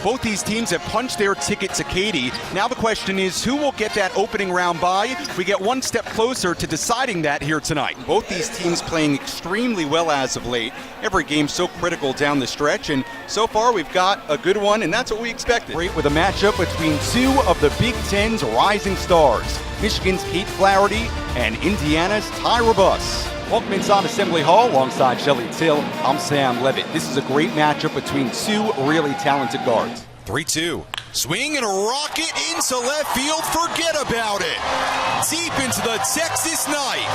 Both these teams have punched their ticket to Katy. Now the question is, who will get that opening round bye? We get one step closer to deciding that here tonight. Both these teams playing extremely well as of late. Every game so critical down the stretch, and so far we've got a good one, and that's what we expected. Great with a matchup between two of the Big Ten's rising stars, Michigan's Kate Flaherty and Indiana's Tyra Buss. Welcome inside Assembly Hall alongside Shelly Till. I'm Sam Levitt. This is a great matchup between two really talented guards. 3-2. Swing and a rocket into left field. Forget about it. Deep into the Texas night.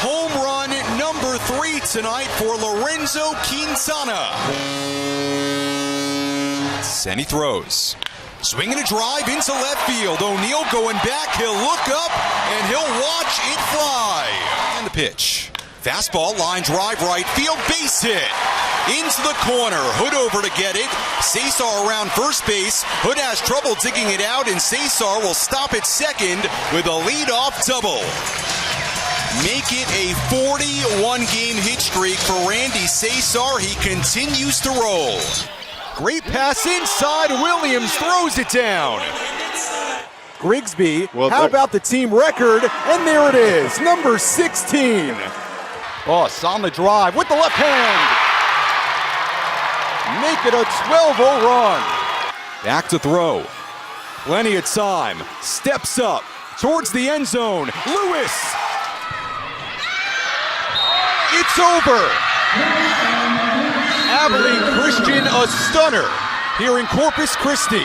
Home run number 3 tonight for Lorenzo Quintana. And he throws. Swing and a drive into left field. O'Neal going back. He'll look up and he'll watch it fly. And the pitch. Fastball, line drive, right field, base hit. Into the corner. Hood over to get it. Cesar around first base. Hood has trouble digging it out, and Cesar will stop at second with a leadoff double. Make it a 41-game hit streak for Randy Cesar. He continues to roll. Great pass inside. Williams throws it down. Grigsby, how about the team record? And there it is, number 16. Buss on the drive with the left hand. Make it a 12-0 run. Back to throw. Plenty of time. Steps up towards the end zone. Lewis. It's over. Abilene Christian, a stunner here in Corpus Christi.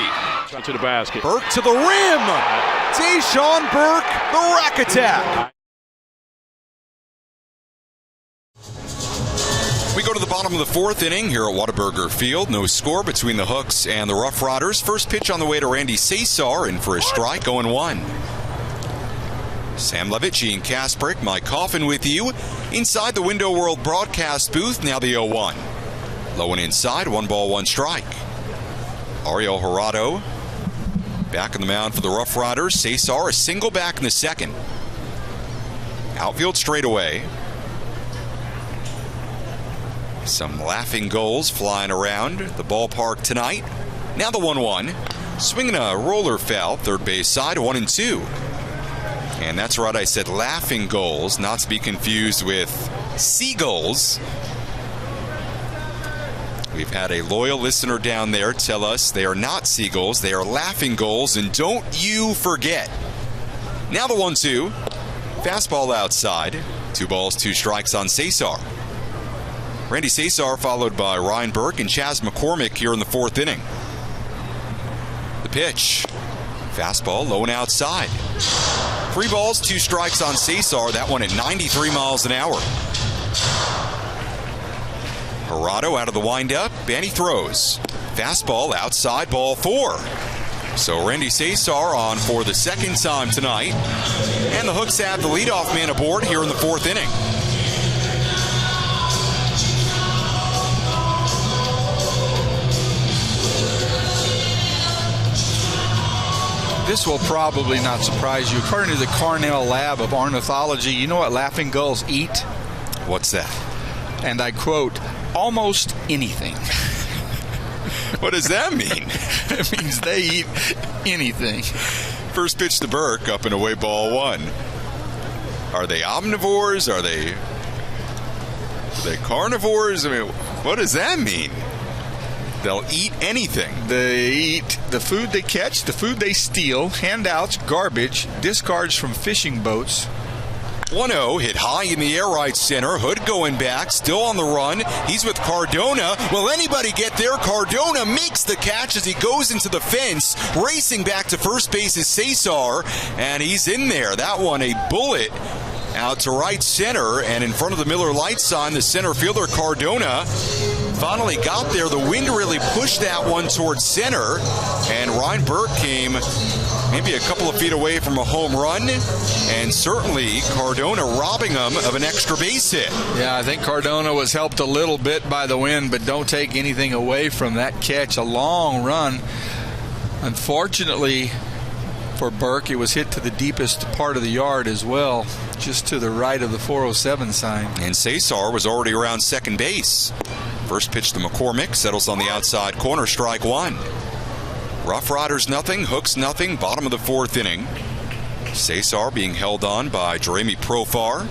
To the basket. Burke to the rim. Tayshawn Burke, the rack attack. We go to the bottom of the 4th inning here at Whataburger Field. No score between the Hooks and the Rough Riders. First pitch on the way to Randy Cesar, in for a strike, 0-1. Sam Levitt, Gene Kasprick, Mike Coffin with you. Inside the Window World broadcast booth, now the 0-1. Low and inside, 1 ball, 1 strike. Ariel Jurado back on the mound for the Rough Riders. Cesar a single back in the 2nd. Outfield straightaway. Some laughing goals flying around the ballpark tonight. Now the 1-1. Swinging a roller foul, third base side, 1-2. And that's right, I said laughing goals, not to be confused with seagulls. We've had a loyal listener down there tell us they are not seagulls, they are laughing goals, and don't you forget. Now the 1-2. Fastball outside. 2 balls, 2 strikes on Cesar. Randy Cesar followed by Ryan Burke and Chaz McCormick here in the 4th inning. The pitch. Fastball low and outside. 3 balls, 2 strikes on Cesar. That one at 93 miles an hour. Jurado out of the windup, and he throws. Fastball outside, ball 4. So Randy Cesar on for the 2nd time tonight. And the Hooks have the leadoff man aboard here in the 4th inning. This will probably not surprise you. According to the Cornell Lab of Ornithology, you know what laughing gulls eat? What's that? And I quote, almost anything. What does that mean? It means they eat anything. First pitch to Burke, up and away, ball 1. Are they omnivores? Are they carnivores? I mean, what does that mean? They'll eat anything. They eat the food they catch, the food they steal, handouts, garbage, discards from fishing boats. 1-0, hit high in the air right center. Hood going back, still on the run. He's with Cardona. Will anybody get there? Cardona makes the catch as he goes into the fence. Racing back to first base is Cesar, and he's in there. That one, a bullet out to right center, and in front of the Miller Lite sign, the center fielder Cardona finally got there. The wind really pushed that one towards center, and Ryan Burke came maybe a couple of feet away from a home run, and certainly Cardona robbing him of an extra base hit. Yeah, I think Cardona was helped a little bit by the wind, but don't take anything away from that catch. A long run. Unfortunately for Burke, it was hit to the deepest part of the yard as well, just to the right of the 407 sign. And Cesar was already around second base. First pitch to McCormick, settles on the outside corner, strike one. Rough Riders nothing, Hooks nothing, bottom of the fourth inning. Cesar being held on by Jeremy Profar.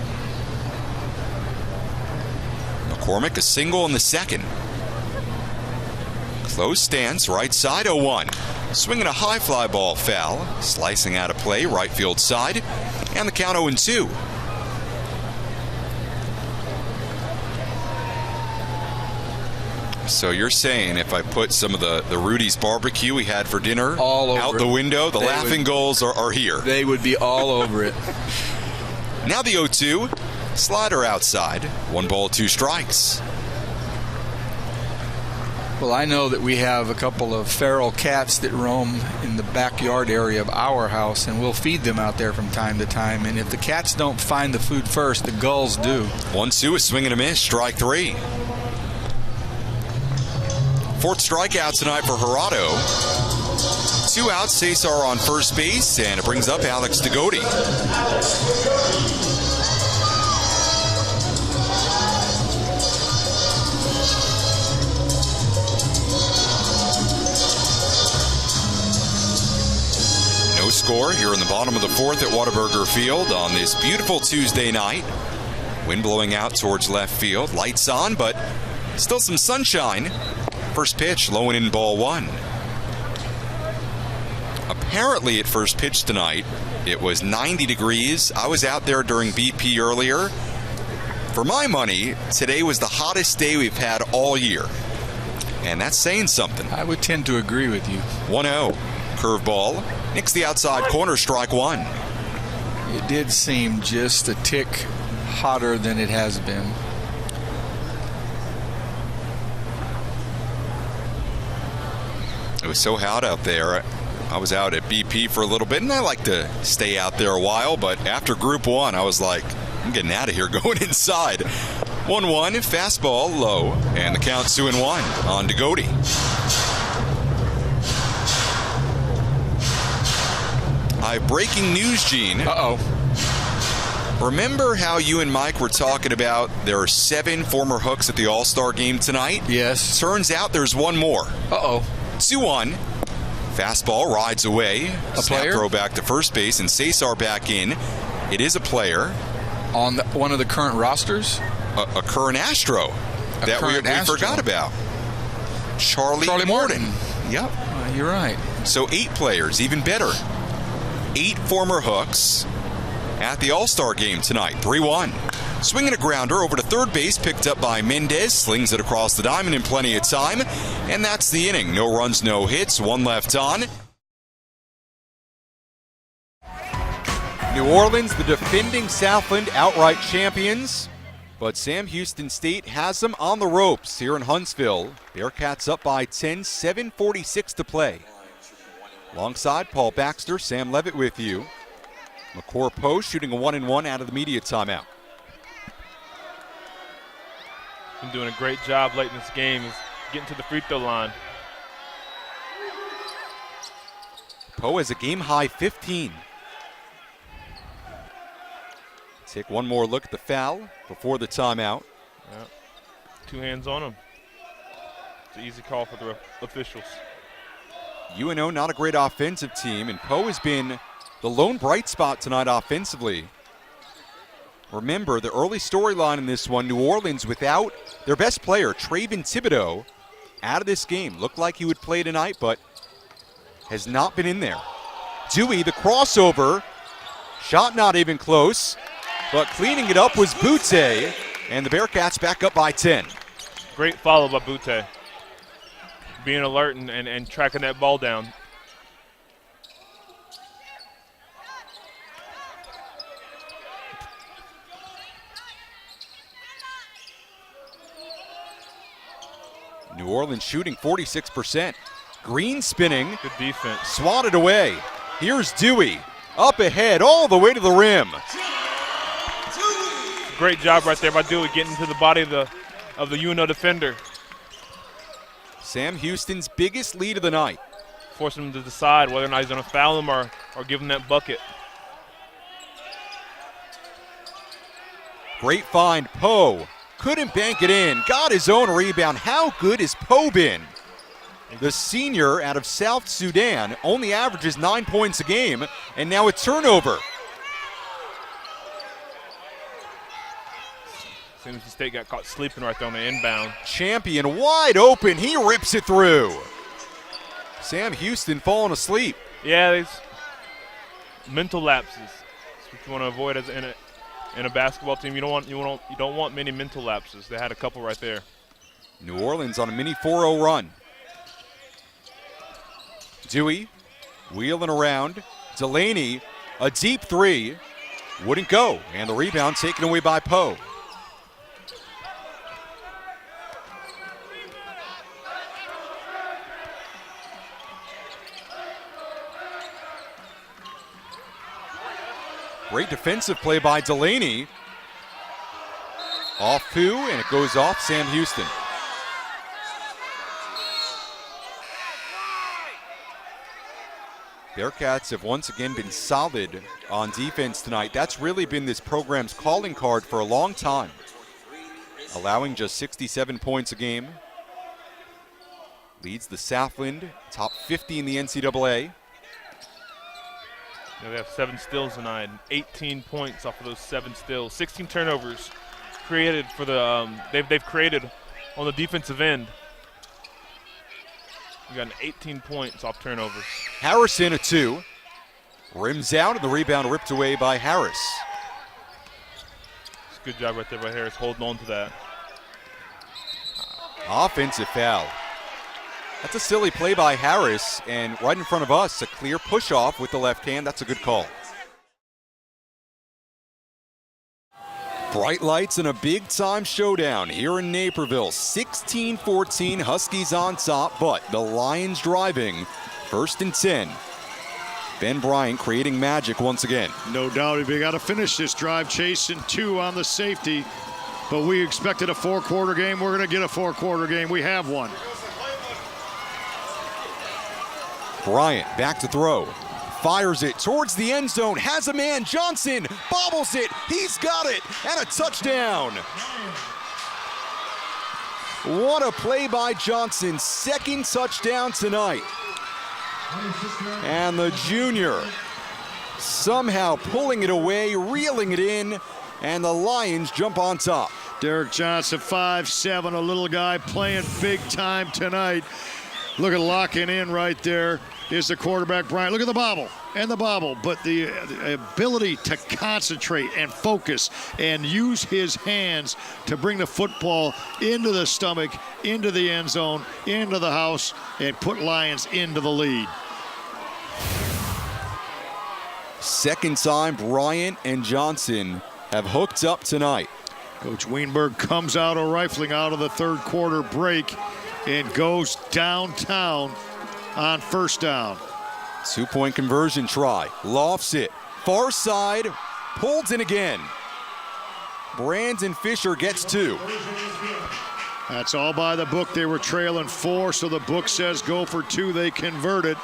McCormick a single in the second. Close stance, right side, 0-1. Swinging a high fly ball foul, slicing out of play, right field side, and the count 0-2. So you're saying if I put some of the Rudy's barbecue we had for dinner all out the window, the laughing goals are here. They would be all over it. Now the 0-2, slider outside, 1 ball, 2 strikes. Well, I know that we have a couple of feral cats that roam in the backyard area of our house, and we'll feed them out there from time to time. And if the cats don't find the food first, the gulls do. 1-2, a swing and a miss, strike 3. Fourth strikeout tonight for Gerardo. 2 outs, Cesar on first base, and it brings up Alex Degodi. No score here in the bottom of the fourth at Whataburger Field on this beautiful Tuesday night. Wind blowing out towards left field, lights on, but still some sunshine. First pitch, low and in, ball 1. Apparently at first pitch tonight, it was 90 degrees. I was out there during BP earlier. For my money, today was the hottest day we've had all year. And that's saying something. I would tend to agree with you. 1-0, curveball. Nicks the outside corner, strike 1. It did seem just a tick hotter than it has been. It was so hot out there. I was out at BP for a little bit, and I like to stay out there a while, but after Group 1, I was like, I'm getting out of here, going inside. 1-1, fastball low, and the count 2-1 on Degodi. I have breaking news, Gene. Uh-oh. Remember how you and Mike were talking about there are 7 former Hooks at the All-Star game tonight? Yes. Turns out there's one more. Uh-oh. 2-1. Fastball rides away. A player? Throw back to first base, and Cesar back in. It is a player. On one of the current rosters? A current Astro that we forgot about. Charlie Morton. Yep. You're right. So 8 players, even better. 8 former Hooks at the All-Star game tonight. 3-1. Swinging a grounder over to third base, picked up by Mendez, slings it across the diamond in plenty of time, and that's the inning. No runs, no hits, 1 left on. New Orleans, the defending Southland outright champions, but Sam Houston State has them on the ropes here in Huntsville. Bearcats up by 10, 7:46 to play. Alongside Paul Baxter, Sam Levitt with you. McCore Post shooting a 1-1 out of the media timeout. Been doing a great job late in this game, is getting to the free throw line. Poe has a game-high 15. Take one more look at the foul before the timeout. Yep. 2 hands on him. It's an easy call for the officials. UNO not a great offensive team, and Poe has been the lone bright spot tonight offensively. Remember, the early storyline in this one, New Orleans without their best player, Traven Thibodeau, out of this game. Looked like he would play tonight, but has not been in there. Dewey, the crossover. Shot not even close, but cleaning it up was Butte, and the Bearcats back up by 10. Great follow by Butte. Being alert and tracking that ball down. New Orleans shooting 46%. Green spinning. Good defense. Swatted away. Here's Dewey. Up ahead, all the way to the rim. Great job right there by Dewey getting to the body of the UNO defender. Sam Houston's biggest lead of the night. Forcing him to decide whether or not he's going to foul him or give him that bucket. Great find, Poe. couldn't bank it in. Got his own rebound. How good is Poe been? The senior out of South Sudan only averages 9 points a game, and now a turnover. As soon as the State got caught sleeping right there on the inbound. Champion wide open. He rips it through. Sam Houston falling asleep. Yeah, these mental lapses. That's what you want to avoid as in a basketball team. You don't want many mental lapses. They had a couple right there. New Orleans on a mini 4-0 run. Dewey wheeling around. Delaney, a deep three. Wouldn't go. And the rebound taken away by Poe. Great defensive play by Delaney. Off Pooh, and it goes off Sam Houston. Bearcats have once again been solid on defense tonight. That's really been this program's calling card for a long time. Allowing just 67 points a game. Leads the Southland, top 50 in the NCAA. They have 7 steals tonight, 18 points off of those 7 steals. 16 turnovers created for the they've created on the defensive end. We got 18 points off turnovers. Harrison a 2. Rims out, and the rebound ripped away by Harris. It's a good job right there by Harris holding on to that. Offensive foul. That's a silly play by Harris, and right in front of us, a clear push-off with the left hand. That's a good call. Bright lights and a big-time showdown here in Naperville. 16-14, Huskies on top, but the Lions driving. 1st and 10. Ben Bryant creating magic once again. No doubt, we got to finish this drive, chasing 2 on the safety. But we expected a 4-quarter game. We're going to get a 4-quarter game. We have one. Bryant back to throw. Fires it towards the end zone. Has a man. Johnson bobbles it. He's got it. And a touchdown. What a play by Johnson. 2nd touchdown tonight. And the junior somehow pulling it away, reeling it in, and the Lions jump on top. Derek Johnson, 5'7", a little guy playing big time tonight. Look at locking in right there is the quarterback, Bryant. Look at the bobble and the bobble, but the ability to concentrate and focus and use his hands to bring the football into the stomach, into the end zone, into the house, and put Lions into the lead. 2nd time Bryant and Johnson have hooked up tonight. Coach Wienberg comes out rifling out of the 3rd quarter break and goes downtown on 1st down. 2-point conversion try. Lofts it. Far side. Pulls in again. Brandon Fisher gets 2. That's all by the book. They were trailing 4, so the book says go for 2. They convert it.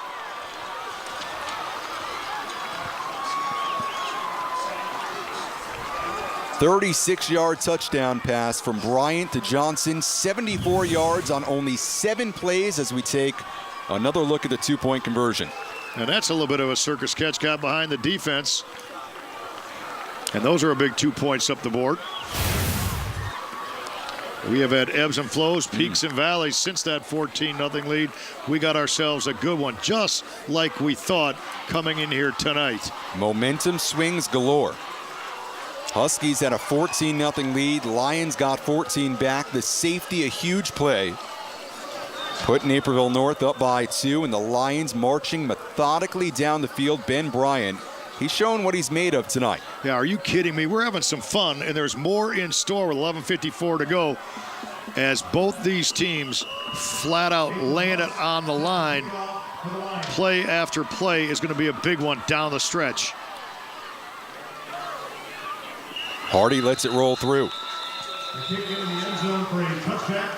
$36-yard touchdown pass from Bryant to Johnson. 74 yards on only 7 plays as we take another look at the 2-point conversion. And that's a little bit of a circus catch. Got behind the defense. And those are a big 2 points up the board. We have had ebbs and flows, peaks and valleys since that 14-0 lead. We got ourselves a good one, just like we thought coming in here tonight. Momentum swings galore. Huskies had a 14-0 lead. Lions got 14 back. The safety, a huge play. Put Naperville North up by 2, and the Lions marching methodically down the field. Ben Bryant, he's shown what he's made of tonight. Yeah, are you kidding me? We're having some fun, and there's more in store with 11:54 to go as both these teams flat out laying it on the line. Play after play is going to be a big one down the stretch. Hardy lets it roll through. The kick into the end zone for a touchback.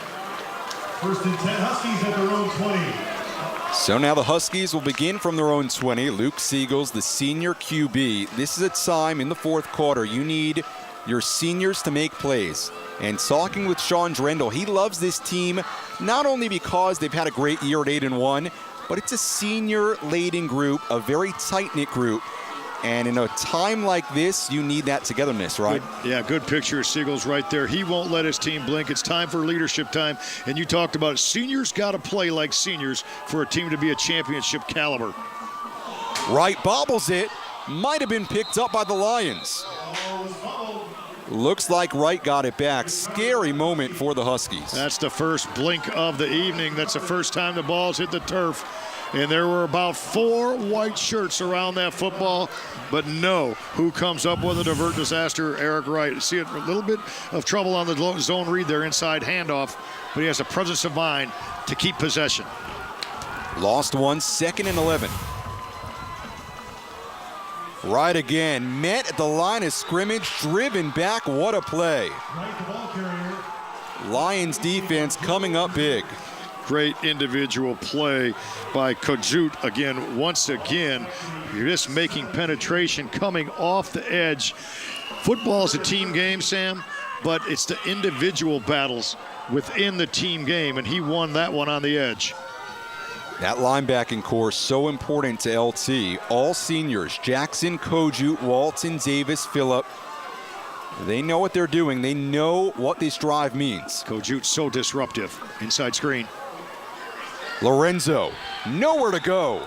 1st and 10, Huskies at their own 20. So now the Huskies will begin from their own 20. Luke Siegels, the senior QB. This is a time in the 4th quarter you need your seniors to make plays. And talking with Sean Drendel, he loves this team not only because they've had a great year at 8-1, but it's a senior-laden group, a very tight-knit group. And in a time like this, you need that togetherness, right? Good picture of Siegels right there. He won't let his team blink. It's time for leadership time. And you talked about it. Seniors got to play like seniors for a team to be a championship caliber. Wright bobbles it. Might have been picked up by the Lions. Looks like Wright got it back. Scary moment for the Huskies. That's the first blink of the evening. That's the first time the ball's hit the turf. And there were about 4 white shirts around that football, but no, who comes up with a divert disaster? Eric Wright. See a little bit of trouble on the zone read there, inside handoff, but he has a presence of mind to keep possession. Lost one, 2nd and 11. Right again, met at the line of scrimmage, driven back. What a play. Right, the ball carrier. Lions defense coming up big. Great individual play by Kojut. Again, once again, you're just making penetration coming off the edge. Football is a team game, Sam, but it's the individual battles within the team game, and he won that one on the edge. That linebacking core so important to LT. All seniors, Jackson, Kojut, Walton, Davis, Phillip. They know what they're doing. They know what this drive means. Kojut so disruptive. Inside screen. Lorenzo, nowhere to go.